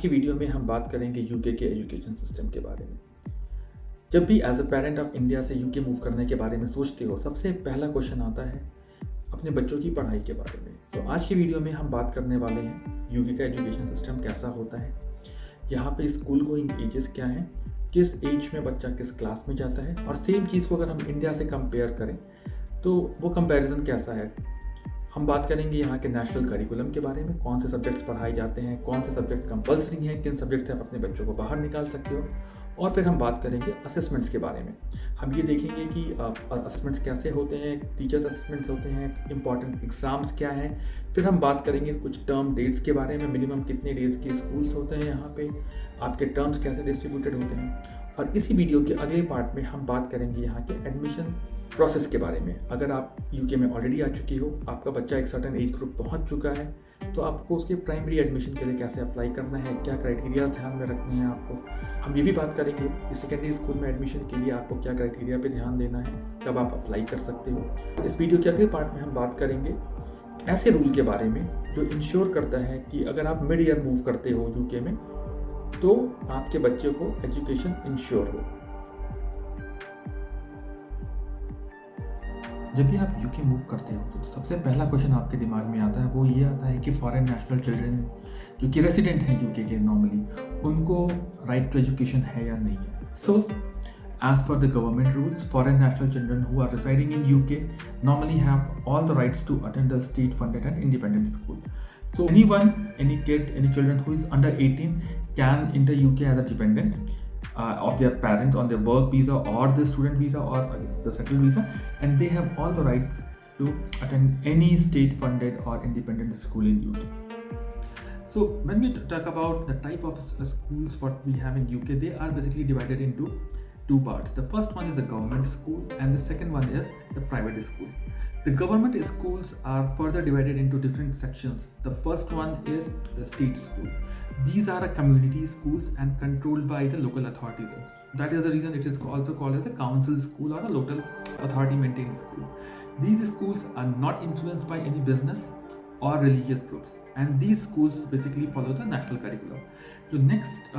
की वीडियो में हम बात करेंगे यूके के एजुकेशन सिस्टम के बारे में। जब भी एज अ पेरेंट आप इंडिया से यूके मूव करने के बारे में सोचते हो, सबसे पहला क्वेश्चन आता है अपने बच्चों की पढ़ाई के बारे में। तो आज की वीडियो में हम बात करने वाले हैं यूके का एजुकेशन सिस्टम कैसा होता है, यहाँ पे स्कूल गोइंग एजेस क्या हैं, किस एज में बच्चा किस क्लास में जाता है, और सेम चीज़ को अगर हम इंडिया से कंपेयर करें तो वो कंपैरिजन कैसा है। हम बात करेंगे यहाँ के नेशनल करिकुलम के बारे में, कौन से सब्जेक्ट्स पढ़ाए जाते हैं, कौन से सब्जेक्ट कंपलसरी हैं, किन सब्जेक्ट से आप अपने बच्चों को बाहर निकाल सकते हो, और फिर हम बात करेंगे असेसमेंट्स के बारे में। हम ये देखेंगे कि असेसमेंट्स कैसे होते हैं, टीचर्स असेसमेंट्स होते हैं, इंपॉर्टेंट एग्ज़ाम्स क्या हैं। फिर हम बात करेंगे कुछ टर्म डेट्स के बारे में, मिनिमम कितने डेज़ के स्कूल्स होते हैं यहाँ पे, आपके टर्म्स कैसे डिस्ट्रीब्यूटेड होते हैं। और इसी वीडियो के अगले पार्ट में हम बात करेंगे यहाँ के एडमिशन प्रोसेस के बारे में। अगर आप यूके में ऑलरेडी आ चुके हो, आपका बच्चा एक सर्टेन एज ग्रुप पहुँच चुका है, तो आपको उसके प्राइमरी एडमिशन के लिए कैसे अप्लाई करना है, क्या क्राइटेरिया ध्यान में रखने हैं आपको। हम ये भी बात करेंगे कि सेकेंडरी स्कूल में एडमिशन के लिए आपको क्या क्राइटेरिया पे ध्यान देना है, कब आप अप्लाई कर सकते हो। इस वीडियो के अगले पार्ट में हम बात करेंगे ऐसे रूल के बारे में जो इंश्योर करता है कि अगर आप मिड ईयर मूव करते हो यूके में, तो आपके बच्चे को एजुकेशन इंश्योर हो। जब भी आप यूके मूव करते हो तो सबसे पहला क्वेश्चन आपके दिमाग में आता है, वो ये आता है कि फॉरेन नेशनल चिल्ड्रन जो कि रेसिडेंट हैं यूके के नॉर्मली, उनको राइट टू एजुकेशन है या नहीं है। So as per the government rules, foreign national children who are residing in UK normally have all the rights to attend a state funded and independent school. So anyone, any kid, any children who is under 18 can enter UK as a dependent of their parents on their work visa or the student visa or the settled visa, and they have all the rights to attend any state funded or independent school in UK. So when we talk about the type of schools what we have in UK, they are basically divided into two parts. The first one is the government school and the second one is the private school. The government schools are further divided into different sections. The first one is the state school. These are a community schools and controlled by the local authorities. That is the reason it is also called as a council school or a local authority maintained school. These schools are not influenced by any business or religious groups, and these schools basically follow the national curriculum. जो next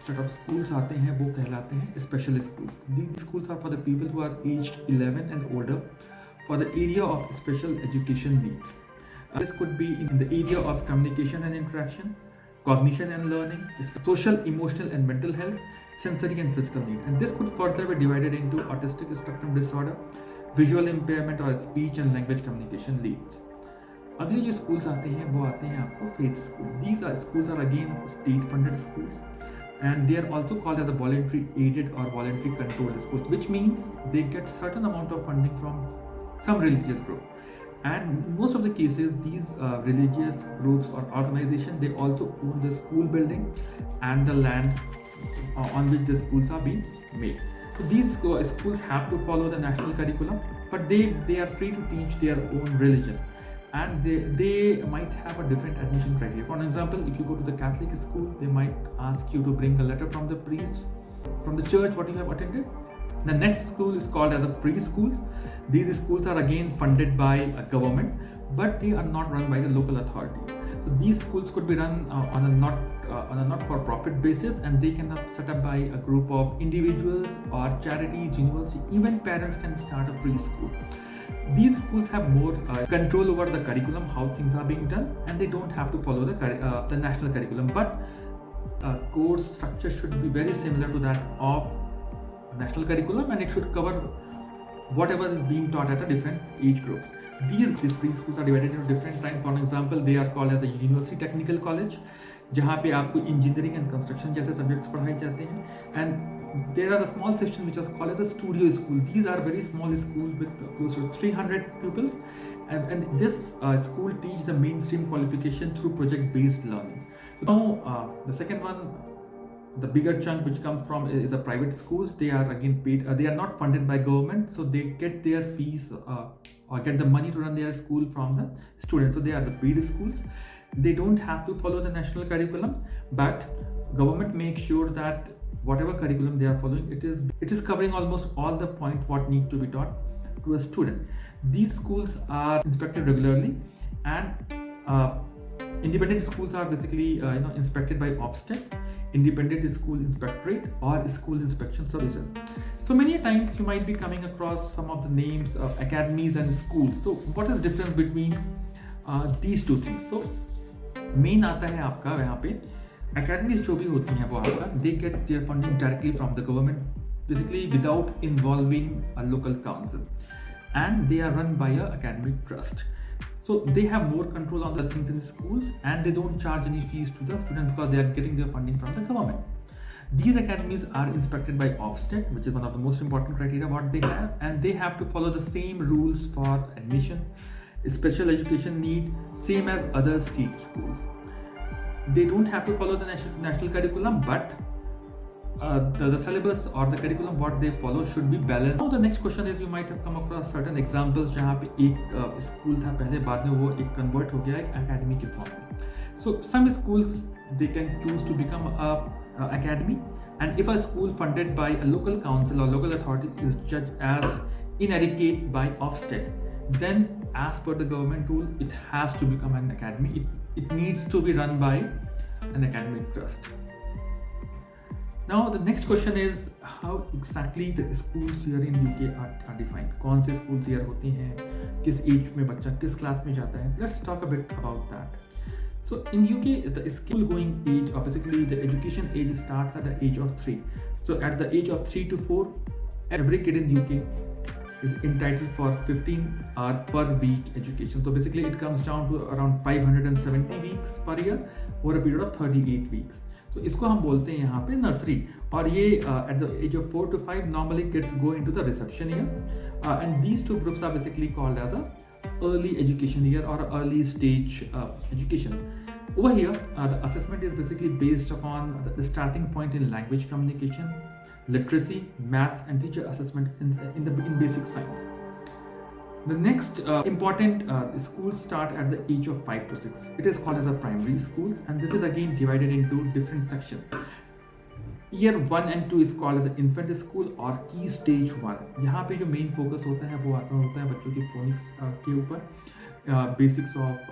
set of schools आते हैं वो कहलाते हैं special schools. These schools are for the people who are aged 11 and older for the area of special education needs. This could be in the area of communication and interaction, cognition and learning, social, emotional and mental health, sensory and physical need. And this could further be divided into autistic spectrum disorder, visual impairment or speech and language communication needs. अगले जो schools आते हैं वो आते हैं आपको faith school. These schools are again state funded schools and they are also called as a voluntary aided or voluntary controlled schools, which means they get certain amount of funding from some religious group. And in most of the cases these religious groups or organizations, they also own the school building and the land on which the schools are being made. So these schools have to follow the national curriculum, but they are free to teach their own religion. And they might have a different admission criteria. For example, if you go to the Catholic school, they might ask you to bring a letter from the priest, from the church what you have attended. The next school is called as a free school. These schools are again funded by a government, but they are not run by the local authorities. So these schools could be run on a not-for-profit basis, and they can be set up by a group of individuals or charities, university. Even parents can start a free school. These schools have more control over the curriculum, how things are being done, and they don't have to follow the national curriculum. But course structure should be very similar to that of national curriculum, and it should cover whatever is being taught at a different age groups. These free schools are divided into different kinds. For example, they are called as a university technical college, जहाँ पे आपको engineering and construction जैसे subjects पढ़ाए जाते हैं. And there are a small section which is called as a studio school. These are very small school with close to 300 pupils, and this school teach the mainstream qualification through project based learning. So now the second one, the bigger chunk which comes from is the private schools. They are again paid, they are not funded by government, so they get their fees or get the money to run their school from the students. So they are the paid schools. They don't have to follow the national curriculum, but government makes sure that whatever curriculum they are following, it is covering almost all the point what need to be taught to a student. These schools are inspected regularly, and independent schools are basically inspected by Ofsted, Independent School Inspectorate, or School Inspection Services. So many times you might be coming across some of the names of academies and schools. So what is difference between these two things? So main आता है आपका यहाँ पे academies जो भी होती हैं वो आपका they get their funding directly from the government, basically without involving a local council, and they are run by a academic trust. So they have more control on the things in the schools, and they don't charge any fees to the students because they are getting their funding from the government. These academies are inspected by Ofsted, which is one of the most important criteria what they have, and they have to follow the same rules for admission, special education need, same as other state schools. They don't have to follow the national curriculum, but the syllabus or the curriculum what they follow should be balanced. Now the next question is, you might have come across certain examples जहाँ पे एक school था पहले, बाद में वो एक convert हो गया एक academy के फॉर्म में. So some schools they can choose to become a academy, and if a school funded by a local council or local authority is judged as inadequate by Ofsted, then as per the government rule it has to become an academy. It needs to be run by an academic trust. Now the next question is, how exactly the schools here in UK are defined? कौन से schools here होती हैं, किस age में बच्चा किस class में जाता है? Let's talk a bit about that. So in UK, the school going age, or basically the education age, starts at the age of 3. So at the age of 3 to 4, every kid in UK is entitled for 15 hour per week education. So basically it comes down to around 570 weeks per year over a period of 38 weeks. So इसको हम बोलते हैं यहाँ पे nursery, और ये at the age of 4 to 5 normally kids go into the reception year, and these two groups are basically called as a early education year or early stage education. Over here, the assessment is basically based upon the starting point in language communication, literacy, maths, and teacher assessment in basic science. The next important schools start at the age of 5 to 6. It is called as a primary schools, and this is again divided into different sections. Year 1 and 2 is called as an infant school or key stage 1. यहाँ पे जो main focus होता है वो होता है बच्चों की फोनिक्स के ऊपर, basics of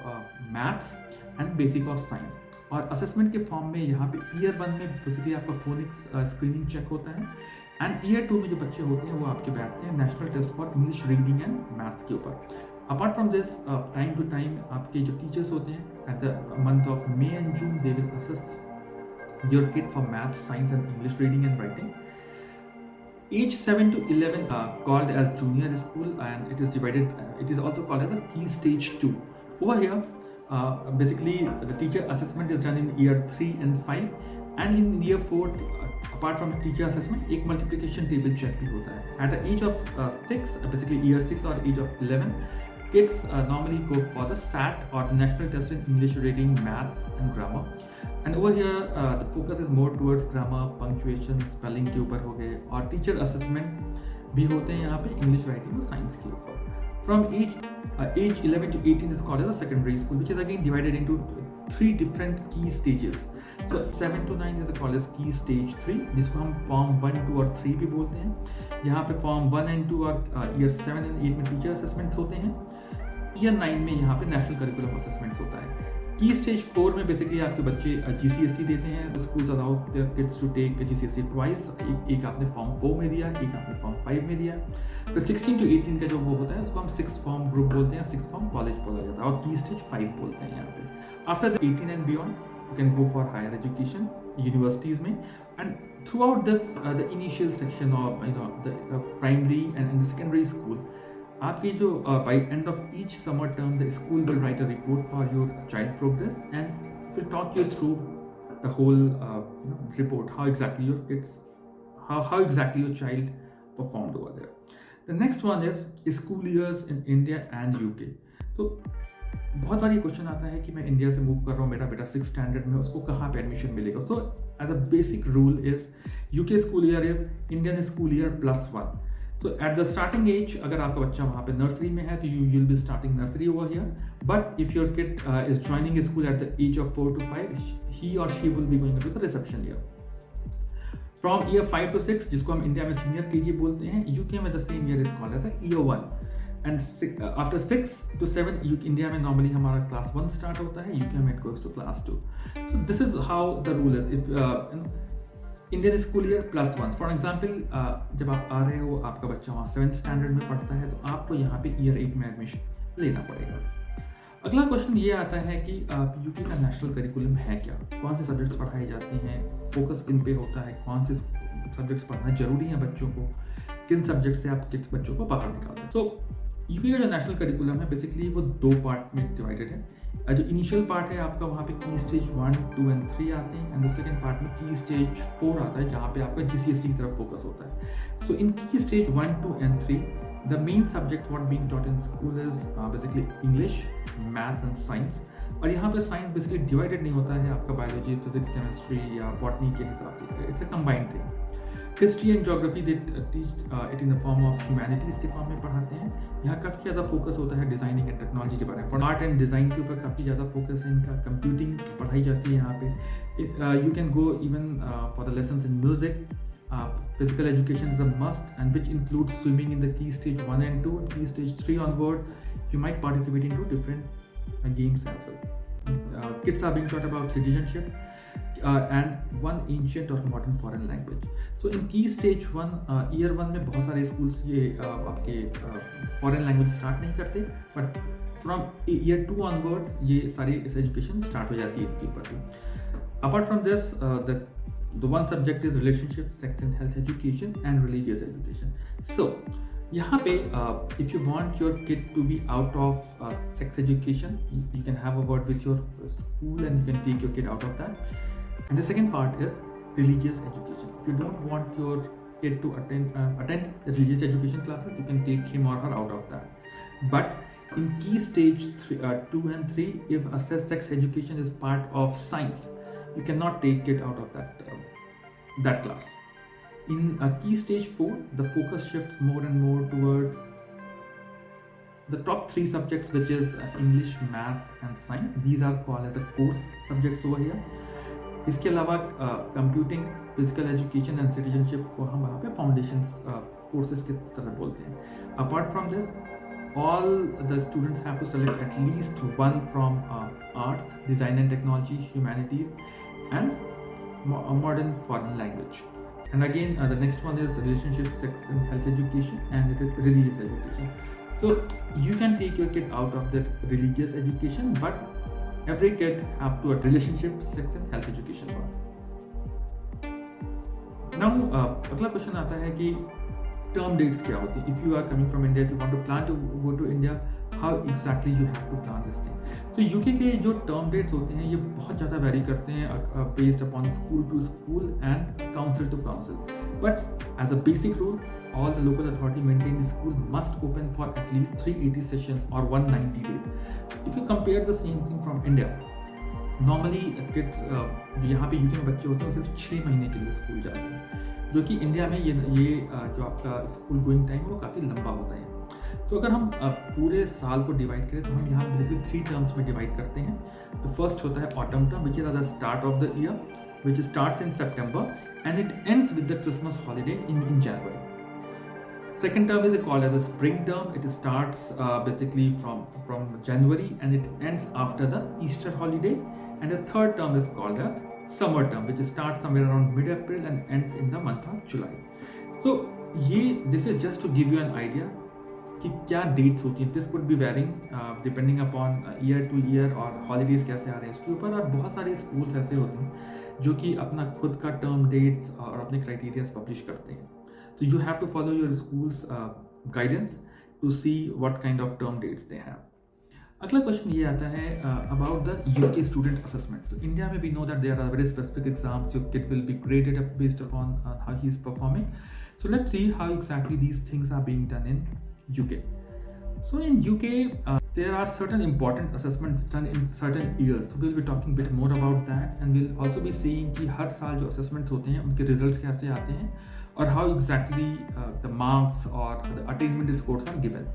maths and basic of science, और असेसमेंट के फॉर्म में यहाँ पे ईयर 1 में बेसिकली आपका फोनिक्स स्क्रीनिंग चेक होता है, एंड ईयर 2 में जो बच्चे होते हैं वो आपके बैठते हैं national test for English reading and maths के ऊपर. Apart from this, time to time आपके जो टीचर्स होते हैं at the month of May and June they will assess your kid for math, science, and English reading and writing. Age 7 to 11 called as junior school, and it is divided. It is also called as a key stage 2. Over here, basically the teacher assessment is done in year 3 and 5, and in year 4, apart from the teacher assessment, एक multiplication table check भी होता है. At the age of 6, basically year 6 or age of 11, kids normally go for the SAT or the national test in English reading, maths, and grammar. And over here, the focus is more towards grammar, punctuation, spelling के ऊपर हो गए, और teacher assessment भी होते हैं यहाँ पे English writing और science के ऊपर. From age 11 to 18 is called as a secondary school, which is again divided into 3 different key stages. So 7 to 9 is called as key stage 3, जिसको हम form 1, 2 और 3 भी बोलते हैं. यहाँ पे form 1 and 2 और year 7 and 8 में teacher assessments होते हैं. year 9 में यहाँ पे national curriculum assessments होता है. की स्टेज 4 में बेसिकली आपके बच्चे GCSE देते हैं. Schools allow their kids to take GCSE twice. एक आपने फॉर्म 4 में दिया, एक आपने फॉर्म 5 में दिया. फिर 16 टू 18 का जो वो होता है उसको हम 6th फॉर्म ग्रुप बोलते हैं, 6th फॉर्म कॉलेज बोला जाता है, और की स्टेज 5 बोलते हैं यहाँ पे. After the 18 and beyond you can go for higher education universities में, and throughout this the initial section of the primary and the secondary school, आपकी जो by end of each summer term the school will write a report for your child progress and will talk you through the whole report, how exactly your child performed over there. The next one is school years in India and UK. तो बहुत बार ये question आता है कि मैं India से move कर रहा हूँ, मेरा बेटा 6th स्टैंडर्ड में, उसको कहाँ पे एडमिशन मिलेगा. So as a basic rule is UK school year is Indian school year +1. So at the starting age, अगर आपका बच्चा वहाँ पे नर्सरी में है तो you will be starting nursery over here. But if your kid is joining a school at the age of 4 to 5, he or she will be going into the reception year. From year 5 to 6, जिसको हम India में senior KG बोलते हैं, UK में the same year is called as a year 1. And after 6 to 7 India में normally हमारा class 1 start होता है, यूके में it goes to class 2. So this is how the rule is. If Indian school year +1 for example, जब आप आ रहे हो, आपका बच्चा वहाँ 7th स्टैंडर्ड में पढ़ता है, तो आपको यहाँ पे ईयर 8 में एडमिशन लेना पड़ेगा. अगला क्वेश्चन ये आता है कि यूके का नेशनल करिकुलम है क्या, कौन से सब्जेक्ट्स पढ़ाए जाते हैं, फोकस किन पे होता है, कौन से सब्जेक्ट्स पढ़ना जरूरी है बच्चों को, किन सब्जेक्ट से आप किस बच्चों को बाहर निकालते हैं. तो यूके का जो नेशनल करिकुलम है बेसिकली वो 2 पार्ट में डिवाइडेड है. जो इनिशियल पार्ट है आपका, वहाँ पे की स्टेज 1, 2 and 3 आते हैं, एंड द सेकंड पार्ट में की स्टेज 4 आता है, जहाँ पे आपका GCSE की तरफ फोकस होता है. सो इन key stage 1, 2 and 3 the main subject what being taught in school is basically English, math and science. और यहाँ पे साइंस बेसिकली डिवाइडेड नहीं होता है आपका बायोलॉजी, फिजिक्स, केमिस्ट्री या बॉटनी के हिसाब से. It's a combined thing. History and geography they teach it in the form of humanities के फॉर्म में पढ़ाते हैं. यहाँ काफ़ी ज़्यादा फोकस होता है डिज़ाइनिंग एंड टेक्नोलॉजी के बारे में. आर्ट एंड डिज़ाइन के ऊपर काफ़ी ज़्यादा फोकस है इनका. कंप्यूटिंग पढ़ाई जाती है यहाँ पे. You can go even for the lessons in music. Physical education is a must, and which includes swimming in the key stage 1 and 2. Key stage 3 onward, you might participate into different games as well. Kids are being taught about citizenship and one ancient or modern foreign language. So in key stage 1, year 1 में बहुत सारे schools ये आपके foreign language start नहीं करते, but from year 2 onwards ये सारी education start हो जाती है इसके ऊपर. Apart from this, the one subject is relationship, sex and health education and religious education. So यहाँ पे if you want your kid to be out of sex education, you can have a word with your school and you can take your kid out of that. And the second part is religious education. If you don't want your kid to attend religious education classes, you can take him or her out of that. But in key stage 2 and 3, if sex education is part of science, you cannot take it out of that class. In key stage 4, the focus shifts more and more towards the top 3 subjects, which is English, math and science. These are called as the core subjects over here. इसके अलावा computing, physical education and citizenship को हम वहाँ पे foundations courses की तरह बोलते हैं. Apart from this, all the students have to select at least one from arts, design and technology, humanities and modern foreign language. And again the next one is relationship, sex and health education and religious education. So you can take your kid out of that religious education, but every kid have to a relationship, sex and health education part. Now अगला question आता है कि term dates क्या होती है. If you are coming from India, if you want to plan to go to India, how exactly you have to plan this thing. तो UK के जो टर्म डेट्स होते हैं ये बहुत ज़्यादा वेरी करते हैं based upon school to school and council to council. But as a basic rule, all the local authority maintained school must open for at least 380 sessions or 190 days. If you compare the same thing from India, normally kids जो यहाँ पे UK में बच्चे होते हैं सिर्फ 6 महीने के लिए स्कूल जाते हैं, जो कि इंडिया में ये जो आपका स्कूल गोइंग टाइम है वो काफ़ी लंबा होता है. तो अगर हम पूरे साल को डिवाइड करें तो हम यहाँ बेसिकली 3 टर्म्स में डिवाइड करते हैं. तो फर्स्ट होता है autumn term, which is at the start of the year, which starts in September and it ends with the Christmas holiday in January. Second term is called as a spring term. It starts basically from January and it ends after the Easter holiday. And the third term is called as summer term, which starts somewhere around mid-April and ends in the month of July. So this is just to give you an idea कि क्या dates होती हैं. This could be varying depending upon year to year और holidays कैसे आ रहे हैं इसके ऊपर. और बहुत सारे schools ऐसे होते हैं जो कि अपना खुद का term dates और अपने criteria publish करते हैं. So you have to follow your school's guidance to see what kind of term dates they have. अगला क्वेश्चन ये आता है about the UK student assessment. So India में we know that there are very specific exams. Your kid will be graded based upon how he is performing. So let's see how exactly these things are being done in UK. So in UK there are certain important assessments done in certain years. So we'll be talking a bit more about that and we'll also be seeing कि हर साल जो assessments होते हैं उनके results कैसे आते हैं और how exactly the marks or the attainment scores are given.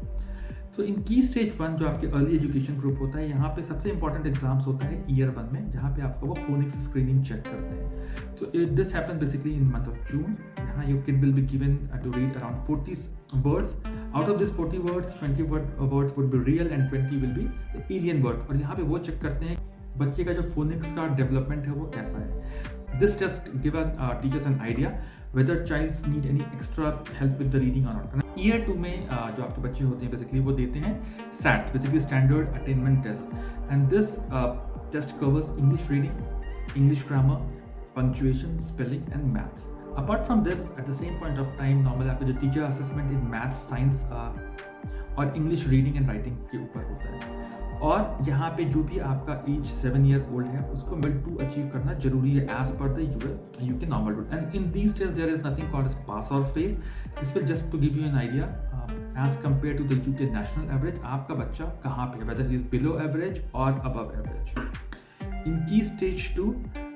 तो इन की स्टेज 1 जो आपके अर्ली एजुकेशन ग्रुप होता है, यहाँ पे सबसे इंपॉर्टेंट एग्जाम्स होता है ईयर 1 में, जहाँ पे आपका वो फोनिक्स स्क्रीनिंग चेक करते हैं। तो this happen basically in month of June. यहाँ your kid will be given to read around 40 words. Out of this 40 words 20 words would be real and 20 will be alien words. और यहाँ पे वो check करते हैं बच्चे का जो फोनिक्स का डेवलपमेंट है वो कैसा है। This test give teachers an idea whether childs need any extra help with the reading or not. Year 2 में जो आपके बच्चे होते हैं बेसिकली वो देते हैं SAT, basically Standard Attainment Test, and this test covers English reading, English grammar, punctuation, spelling and maths. Apart from this, at the same point of time, normally आपका जो teacher assessment in maths, science और English reading and writing के ऊपर होता है। और यहाँ पे जो भी आपका एज 7 ईयर ओल्ड है उसको लेवल 2 अचीव करना जरूरी है as per the UK normal rule. And in these test there is nothing called pass और fail. This will just to give you an idea as compare to the UK national average, आपका बच्चा कहाँ पे है, whether he is below average और above average. In key stage 2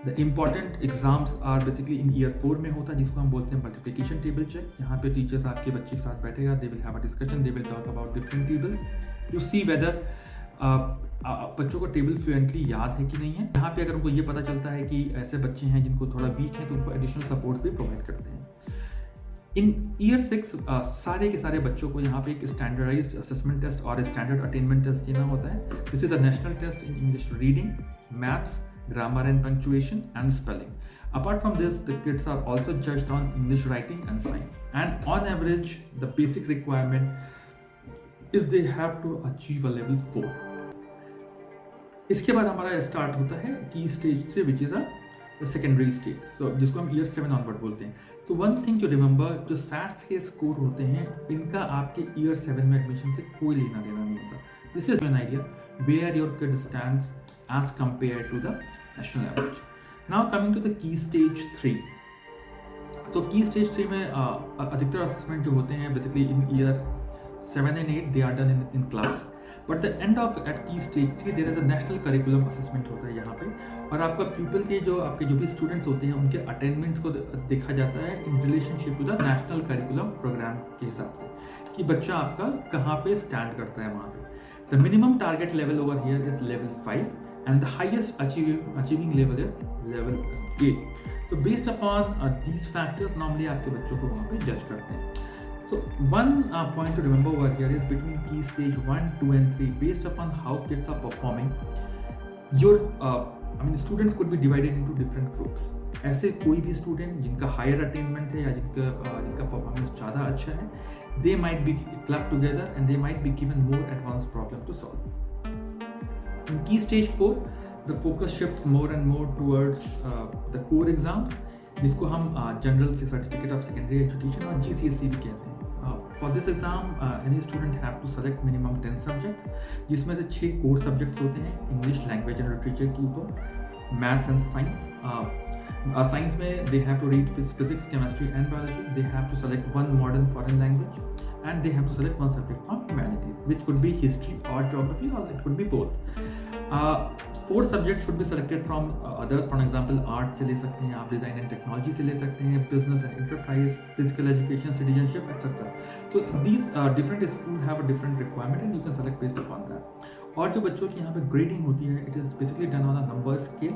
the important exams are basically in year 4 में होता है, जिसको हम बोलते हैं मल्टीप्लिकेशन टेबल चेक। यहाँ पे टीचर्स आपके बच्चे के साथ बैठेगा, they will have a discussion, they will talk about different tables two see whether बच्चों को टेबल फ्लुएंटली याद है कि नहीं है। यहाँ पे अगर उनको ये पता चलता है कि ऐसे बच्चे हैं जिनको थोड़ा वीक है तो उनको एडिशनल सपोर्ट भी प्रोवाइड करते हैं। इन ईयर 6 सारे के सारे बच्चों को यहाँ पे एक स्टैंडर्डाइज्ड असेसमेंट टेस्ट और स्टैंडर्ड अटेनमेंट टेस्ट देना होता है। This is the national test in English reading, maths, grammar and punctuation and spelling. Apart from this, the kids are also judged on English writing and science. And on average, the basic requirement is they have to achieve a level 4. इसके बाद हमारा start होता है key stage 3 which is a secondary stage, so जिसको हम year 7 onward बोलते हैं। तो वन थिंग टू रिमेंबर, जो सैट्स के स्कोर होते हैं इनका आपके ईयर 7 में एडमिशन से कोई लेना देना नहीं होता। This is an idea where your kid stands as compare to the national average. Now coming to the key stage 3। तो की स्टेज 3 में अधिकतर असेसमेंट जो होते हैं basically in year 7 and 8 they are done in class, but the end of at key stage 3 there is a national curriculum assessment होता है यहाँ पे। और आपका प्यूपल के जो भी स्टूडेंट्स होते हैं उनके अटेंडमेंट्स को देखा जाता है in relationship to the national curriculum program के हिसाब से कि बच्चा आपका कहाँ पे स्टैंड करता है वहाँ पे। The minimum target level over here is level 5 and the highest achieving level is level 8. So based upon these factors, normally आपके बच्चों को वहाँ पे जज करते हैं। So one point to remember over here is between key stage 1, 2 and 3, based upon how kids are performing, your students could be divided into different groups. ऐसे कोई भी स्टूडेंट जिनका हायर अटेनमेंट है या जिनका परफॉर्मेंस ज़्यादा अच्छा है, they might be clubbed together and they might be given more advanced problem to solve. In key stage 4, the focus shifts more and more towards the core exams, जिसको हम general certificate of secondary education और GCSE भी कहते हैं। For this exam, any student have to select minimum 10 subjects, जिसमें से 6 core subjects होते हैं इंग्लिश, लैंग्वेज एंड लिटरेचर के ऊपर, मैथ एंड साइंस। साइंस में they have to read physics, chemistry and biology. They have to select one modern foreign language and they have to select one subject from humanities, which could be history or geography or it could be both. 4 subjects should be selected from others. For example, art से ले सकते हैं आप, design and technology से ले सकते हैं, business and enterprise, physical education, citizenship etcetera. तो these different school have a different requirement and you can select based upon that. और जो बच्चों की यहाँ पे ग्रेडिंग होती है, it is basically done on a number scale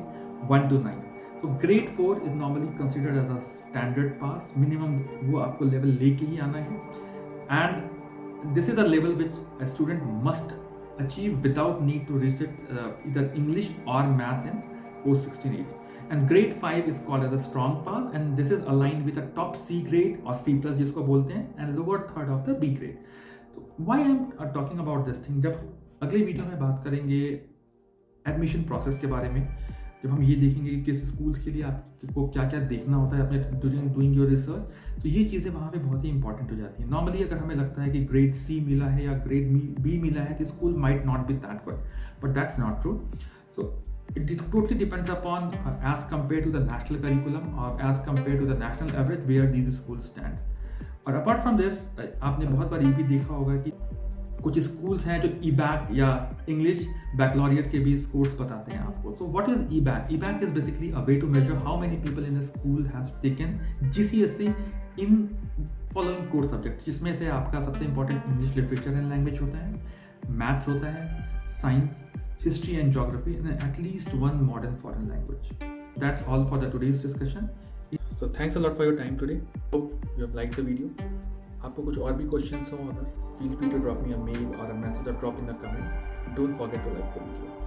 1 to 9। तो grade 4 is normally considered as a standard pass, minimum वो आपको लेवल लेके ही आना है, and this is A level which a student must achieve without need to reset either English or math in post 16 age. And grade 5 is called as a strong pass, and this is aligned with a top C grade or C plus जिसको बोलते हैं, and lower third of the B grade. So why I am talking about this thing? जब अगले video में बात करेंगे admission process के बारे में, जब हम ये देखेंगे कि किस स्कूल के लिए आपको क्या क्या देखना होता है अपने डूइंग योर रिसर्च, तो ये चीज़ें वहाँ पे बहुत ही इंपॉर्टेंट हो जाती हैं। नॉर्मली अगर हमें लगता है कि ग्रेड C मिला है या ग्रेड B मिला है, तो school might not be that good, but that's not true. So it totally depends upon as compare to the national curriculum और as compare to the national average where these school stand. और apart from this, आपने बहुत बार ये भी देखा होगा कि कुछ स्कूल्स हैं जो ईबैक या इंग्लिश बैकलॉरियट के भी कोर्स बताते हैं आपको. तो what is EBacc? EBacc is basically a way to measure how many people in a school have taken GCSE in following core subject, जिसमें से आपका सबसे important English literature and language होता है, मैथ्स होता है, science, history and geography, and at least one modern foreign language. That's all for the today's discussion. So thanks a lot for your time today. Hope you have liked the video. आपको कुछ और भी questions हो अगर, feel free to drop me a mail or a message or drop in a comment. Don't forget to like the video.